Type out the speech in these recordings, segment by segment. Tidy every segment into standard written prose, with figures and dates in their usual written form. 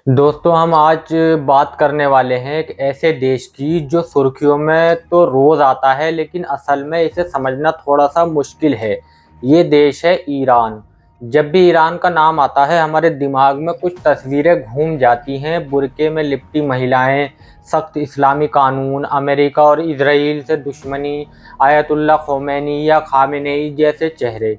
दोस्तों हम आज बात करने वाले हैं एक ऐसे देश की जो सुर्खियों में तो रोज आता है, लेकिन असल में इसे समझना थोड़ा सा मुश्किल है। ये देश है ईरान। जब भी ईरान का नाम आता है हमारे दिमाग में कुछ तस्वीरें घूम जाती हैं। बुर्के में लिपटी महिलाएं, सख्त इस्लामी कानून, अमेरिका और इजराइल से दुश्मनी, आयतुल्ला खोमेनी या खामेनेई जैसे चेहरे।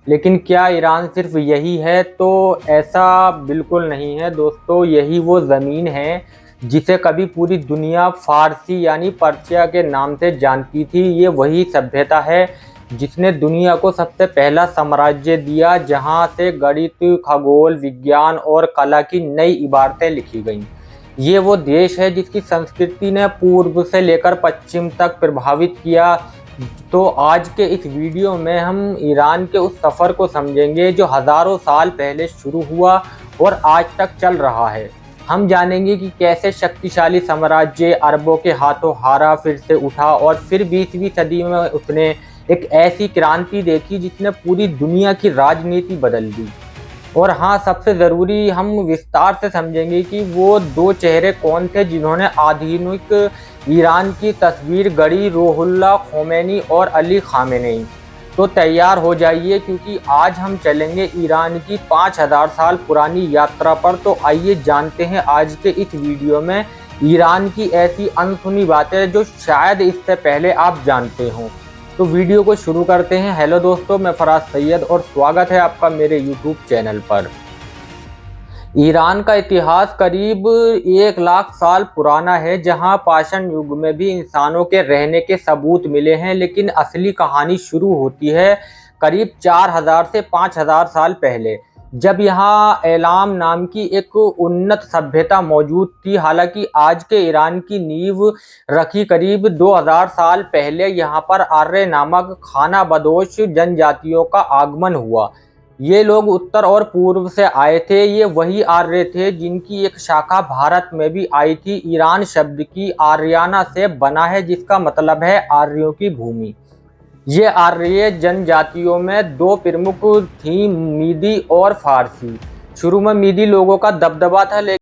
लेकिन क्या ईरान सिर्फ यही है? तो ऐसा बिल्कुल नहीं है दोस्तों। यही वो ज़मीन है जिसे कभी पूरी दुनिया फारसी यानी पर्शिया के नाम से जानती थी। ये वही सभ्यता है जिसने दुनिया को सबसे पहला साम्राज्य दिया, जहां से गणित, खगोल विज्ञान और कला की नई इबारतें लिखी गईं। ये वो देश है जिसकी संस्कृति ने पूर्व से लेकर पश्चिम तक प्रभावित किया। तो आज के इस वीडियो में हम ईरान के उस सफ़र को समझेंगे जो हज़ारों साल पहले शुरू हुआ और आज तक चल रहा है। हम जानेंगे कि कैसे शक्तिशाली साम्राज्य अरबों के हाथों हारा फिर से उठा और फिर 20वीं सदी में उसने एक ऐसी क्रांति देखी जिसने पूरी दुनिया की राजनीति बदल दी। और हाँ, सबसे ज़रूरी हम विस्तार से समझेंगे कि वो दो चेहरे कौन थे जिन्होंने आधुनिक ईरान की तस्वीर गढ़ी, रूहुल्लाह खोमेनी और अली खामेनेई। तो तैयार हो जाइए क्योंकि आज हम चलेंगे ईरान की 5000 साल पुरानी यात्रा पर। तो आइए जानते हैं आज के इस वीडियो में ईरान की ऐसी अनसुनी बातें जो शायद इससे पहले आप जानते हों। तो वीडियो को शुरू करते हैं। हेलो दोस्तों, मैं फराज सैयद और स्वागत है आपका मेरे यूट्यूब चैनल पर। ईरान का इतिहास करीब 1 लाख साल पुराना है, जहां पाषाण युग में भी इंसानों के रहने के सबूत मिले हैं। लेकिन असली कहानी शुरू होती है करीब 4000 से 5000 साल पहले, जब यहाँ एलाम नाम की एक उन्नत सभ्यता मौजूद थी। हालांकि आज के ईरान की नींव रखी करीब 2000 साल पहले। यहाँ पर आर्य नामक खाना बदोश जनजातियों का आगमन हुआ। ये लोग उत्तर और पूर्व से आए थे। ये वही आर्य थे जिनकी एक शाखा भारत में भी आई थी। ईरान शब्द की आर्याना से बना है, जिसका मतलब है आर्यों की भूमि। ये आर्य जनजातियों में दो प्रमुख थी, मीदी और फारसी। शुरू में मीदी लोगों का दबदबा था, लेकिन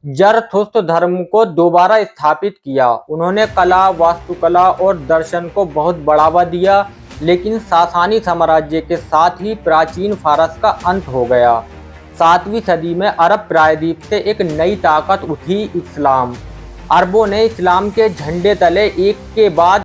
जरथुस्त्र धर्म को दोबारा स्थापित किया। उन्होंने कला, वास्तुकला और दर्शन को बहुत बढ़ावा दिया। लेकिन सासानी साम्राज्य के साथ ही प्राचीन फारस का अंत हो गया। 7वीं सदी में अरब प्रायद्वीप से एक नई ताकत उठी, इस्लाम। अरबों ने इस्लाम के झंडे तले एक के बाद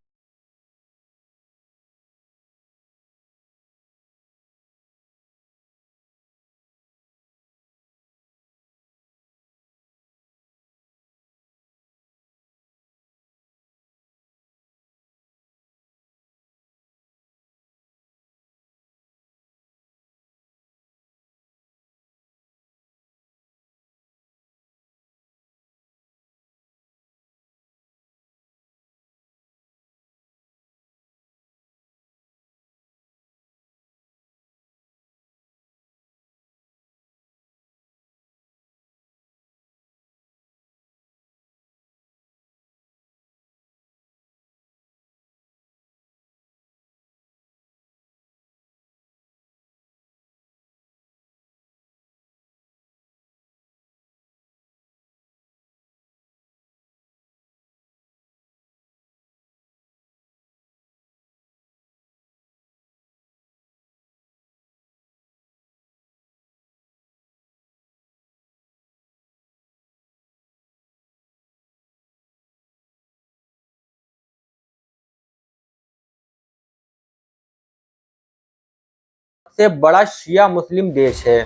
सबसे बड़ा शिया मुस्लिम देश है,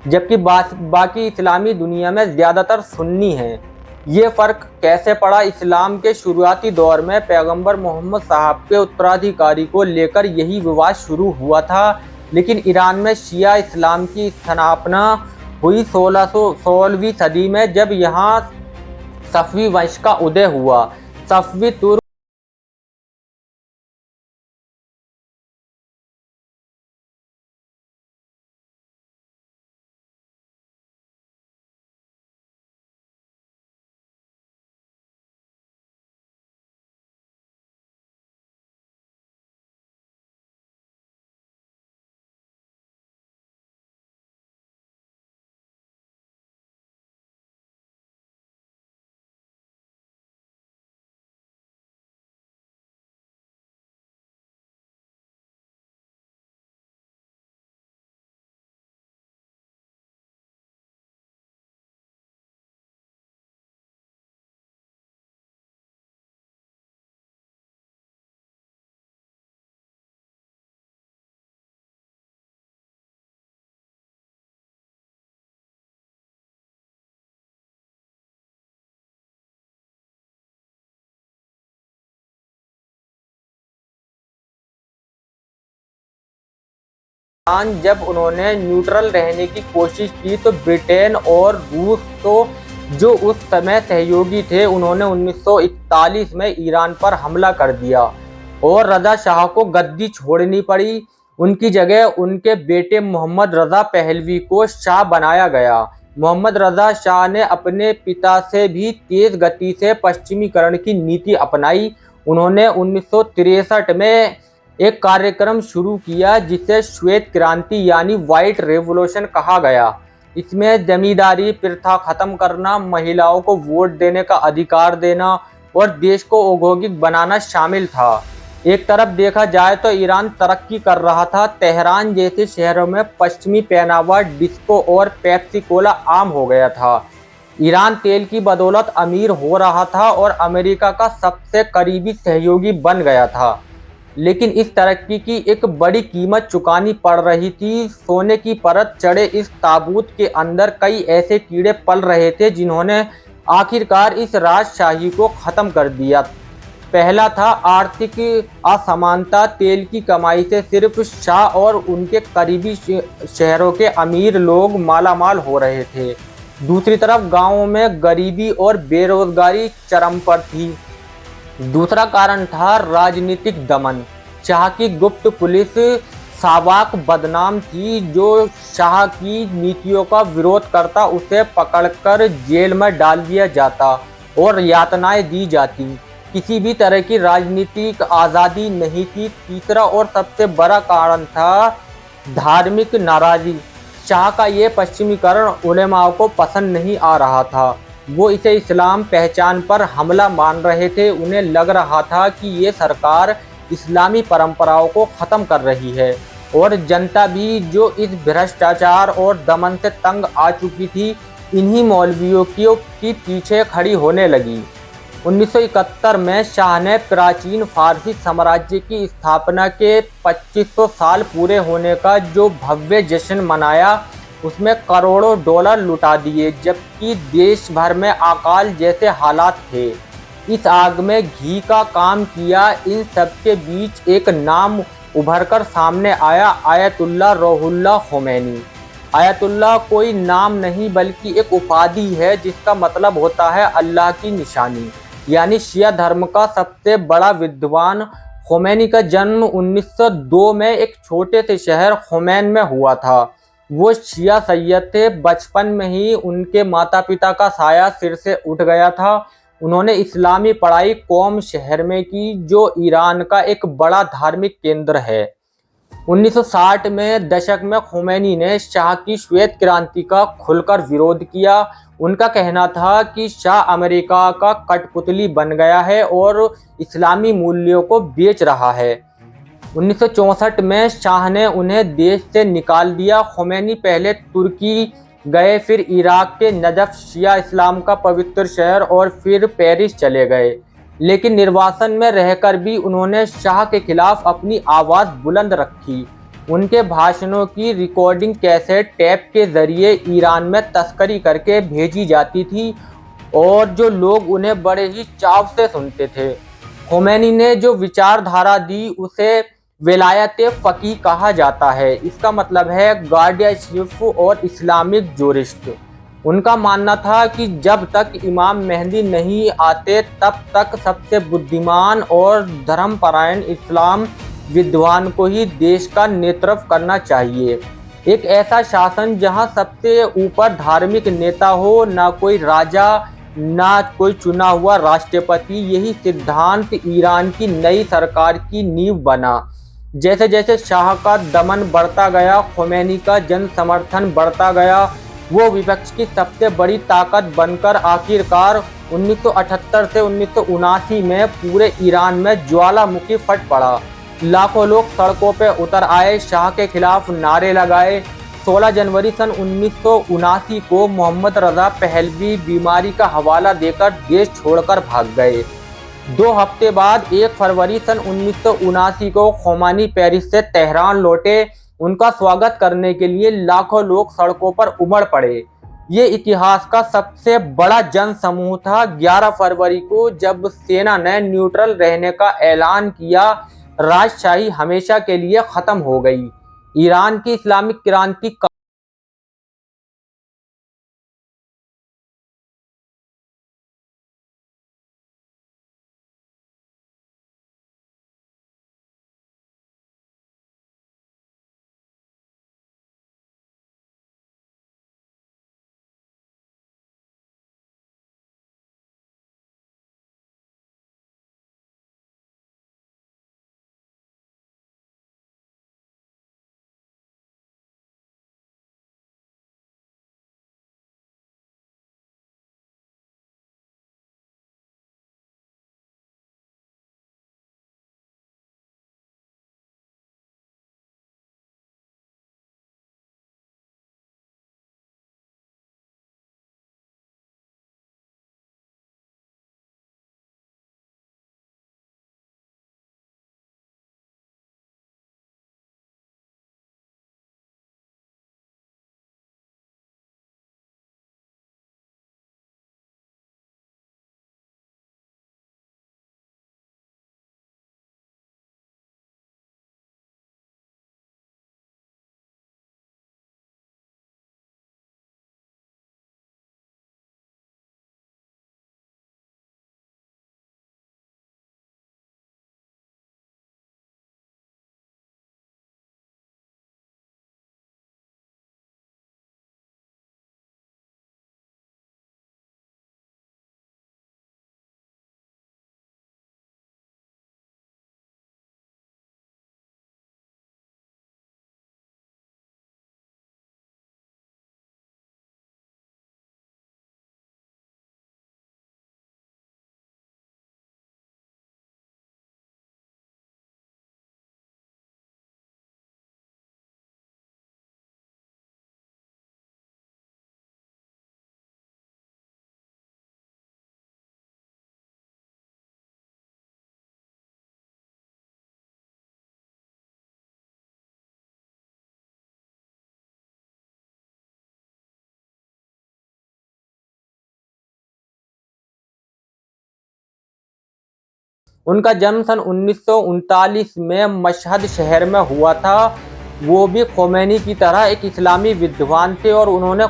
जबकि बाकी इस्लामी दुनिया में ज़्यादातर सुन्नी हैं। ये फ़र्क कैसे पड़ा? इस्लाम के शुरुआती दौर में पैगंबर मोहम्मद साहब के उत्तराधिकारी को लेकर यही विवाद शुरू हुआ था, लेकिन ईरान में शिया इस्लाम की स्थापना हुई 16वीं सदी में, जब यहाँ सफ़वी वंश का उदय हुआ। सफ़वी तुर्क जब उन्होंने न्यूट्रल रहने की कोशिश की तो ब्रिटेन और रूस, तो जो उस समय सहयोगी थे, उन्होंने 1941 में ईरान पर हमला कर दिया और रज़ा शाह को गद्दी छोड़नी पड़ी। उनकी जगह उनके बेटे मोहम्मद रज़ा पहलवी को शाह बनाया गया। मोहम्मद रज़ा शाह ने अपने पिता से भी तेज गति से पश्चिमीकरण की नीति अपनाई। उन्होंने 1963 में एक कार्यक्रम शुरू किया जिसे श्वेत क्रांति यानी व्हाइट रेवोल्यूशन कहा गया। इसमें जमींदारी प्रथा खत्म करना, महिलाओं को वोट देने का अधिकार देना और देश को औद्योगिक बनाना शामिल था। एक तरफ देखा जाए तो ईरान तरक्की कर रहा था। तेहरान जैसे शहरों में पश्चिमी पहनावा, डिस्को और पेप्सी कोला आम हो गया था। ईरान तेल की बदौलत अमीर हो रहा था और अमेरिका का सबसे करीबी सहयोगी बन गया था। लेकिन इस तरक्की की एक बड़ी कीमत चुकानी पड़ रही थी। सोने की परत चढ़े इस ताबूत के अंदर कई ऐसे कीड़े पल रहे थे जिन्होंने आखिरकार इस राजशाही को ख़त्म कर दिया। पहला था आर्थिक असमानता। तेल की कमाई से सिर्फ शाह और उनके करीबी शहरों के अमीर लोग मालामाल हो रहे थे। दूसरी तरफ गाँवों में गरीबी और बेरोजगारी चरम पर थी। दूसरा कारण था राजनीतिक दमन। शाह की गुप्त पुलिस सावाक बदनाम थी। जो शाह की नीतियों का विरोध करता उसे पकड़कर जेल में डाल दिया जाता और यातनाएं दी जाती। किसी भी तरह की राजनीतिक आज़ादी नहीं थी। तीसरा और सबसे बड़ा कारण था धार्मिक नाराज़गी। शाह का ये पश्चिमीकरण उलेमाओं को पसंद नहीं आ रहा था। वो इसे इस्लाम पहचान पर हमला मान रहे थे। उन्हें लग रहा था कि ये सरकार इस्लामी परंपराओं को ख़त्म कर रही है और जनता भी जो इस भ्रष्टाचार और दमन से तंग आ चुकी थी, इन्हीं मौलवियों की पीछे खड़ी होने लगी। 1971 में शाह ने प्राचीन फारसी साम्राज्य की स्थापना के 2500 साल पूरे होने का जो भव्य जश्न मनाया, उसमें करोड़ों डॉलर लुटा दिए, जबकि देश भर में अकाल जैसे हालात थे। इस आग में घी का काम किया। इन सब के बीच एक नाम उभरकर सामने आया, आयतुल्लाह रूहुल्लाह खोमैनी। आयतुल्लाह कोई नाम नहीं बल्कि एक उपाधि है जिसका मतलब होता है अल्लाह की निशानी, यानी शिया धर्म का सबसे बड़ा विद्वान। खोमैनी का जन्म 1902 में एक छोटे से शहर खोमैन में हुआ था। वो शिया सैयद थे। बचपन में ही उनके माता पिता का साया सिर से उठ गया था। उन्होंने इस्लामी पढ़ाई कौम शहर में की, जो ईरान का एक बड़ा धार्मिक केंद्र है। 1960 में दशक में खोमैनी ने शाह की श्वेत क्रांति का खुलकर विरोध किया। उनका कहना था कि शाह अमेरिका का कठपुतली बन गया है और इस्लामी मूल्यों को बेच रहा है। 1964 में शाह ने उन्हें देश से निकाल दिया। खोमैनी पहले तुर्की गए, फिर इराक के नजफ शिया इस्लाम का पवित्र शहर, और फिर पेरिस चले गए। लेकिन निर्वासन में रहकर भी उन्होंने शाह के खिलाफ अपनी आवाज़ बुलंद रखी। उनके भाषणों की रिकॉर्डिंग कैसेट टेप के जरिए ईरान में तस्करी करके भेजी जाती थी और जो लोग उन्हें बड़े ही चाव से सुनते थे। खोमेनी ने जो विचारधारा दी उसे विलायत फ़कीह कहा जाता है। इसका मतलब है गार्डियनशिप और इस्लामिक जूरिस्ट। उनका मानना था कि जब तक इमाम मेहदी नहीं आते तब तक सबसे बुद्धिमान और धर्मपरायण इस्लाम विद्वान को ही देश का नेतृत्व करना चाहिए। एक ऐसा शासन जहां सबसे ऊपर धार्मिक नेता हो, ना कोई राजा, ना कोई चुना हुआ राष्ट्रपति। यही सिद्धांत ईरान की नई सरकार की नींव बना। जैसे जैसे शाह का दमन बढ़ता गया, खोमेनी का जन समर्थन बढ़ता गया, वो विपक्ष की सबसे बड़ी ताकत बनकर आखिरकार 1978 से 1979 में पूरे ईरान में ज्वालामुखी फट पड़ा। लाखों लोग सड़कों पर उतर आए, शाह के खिलाफ नारे लगाए। 16 जनवरी सन 1979 को मोहम्मद रजा पहलवी बीमारी का हवाला देकर देश छोड़कर भाग गए। 2 हफ्ते बाद 1 फरवरी सन 1979 को खोमेनी पेरिस से तेहरान लौटे। उनका स्वागत करने के लिए लाखों लोग सड़कों पर उमड़ पड़े। ये इतिहास का सबसे बड़ा जन समूह था। 11 फरवरी को जब सेना ने न्यूट्रल रहने का ऐलान किया, राजशाही हमेशा के लिए खत्म हो गई। ईरान की इस्लामिक क्रांति उनका जन्म सन 1939 में मशहद शहर में हुआ था। वो भी खोमेनी की तरह एक इस्लामी विद्वान थे और उन्होंने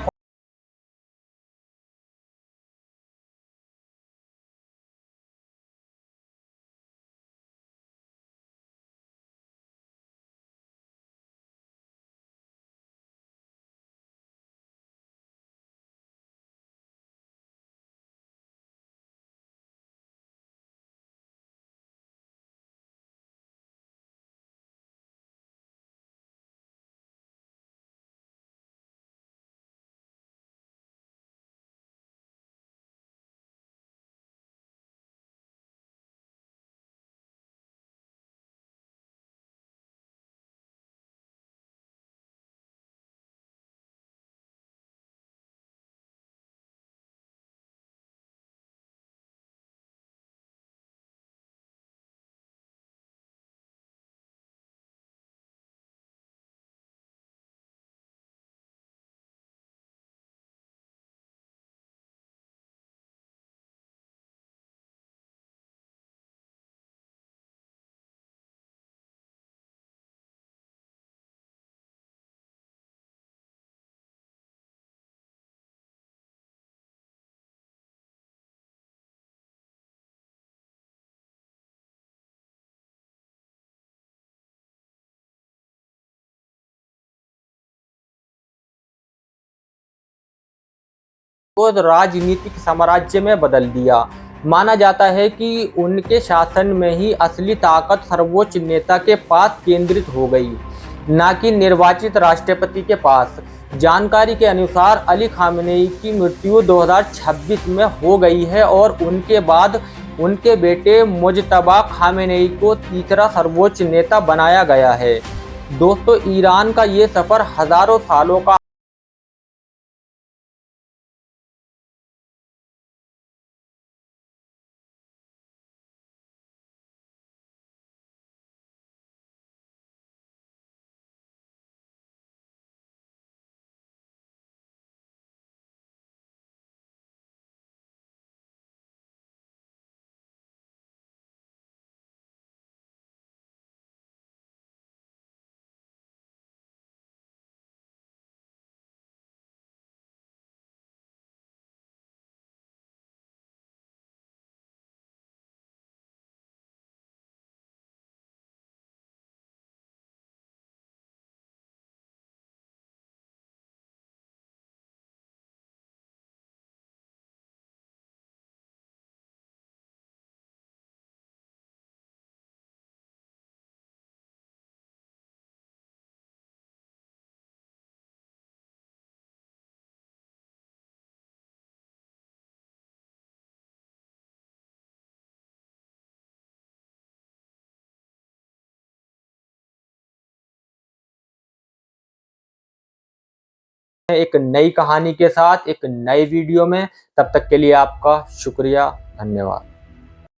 को राजनीतिक साम्राज्य में बदल दिया। माना जाता है कि उनके शासन में ही असली ताकत सर्वोच्च नेता के पास केंद्रित हो गई, न कि निर्वाचित राष्ट्रपति के पास। जानकारी के अनुसार अली खामेनेई की मृत्यु 2026 में हो गई है और उनके बाद उनके बेटे मुज्तबा खामेनेई को तीसरा सर्वोच्च नेता बनाया गया है। दोस्तों, ईरान का ये सफर हजारों सालों का एक नई कहानी के साथ एक नए वीडियो में। तब तक के लिए आपका शुक्रिया, धन्यवाद।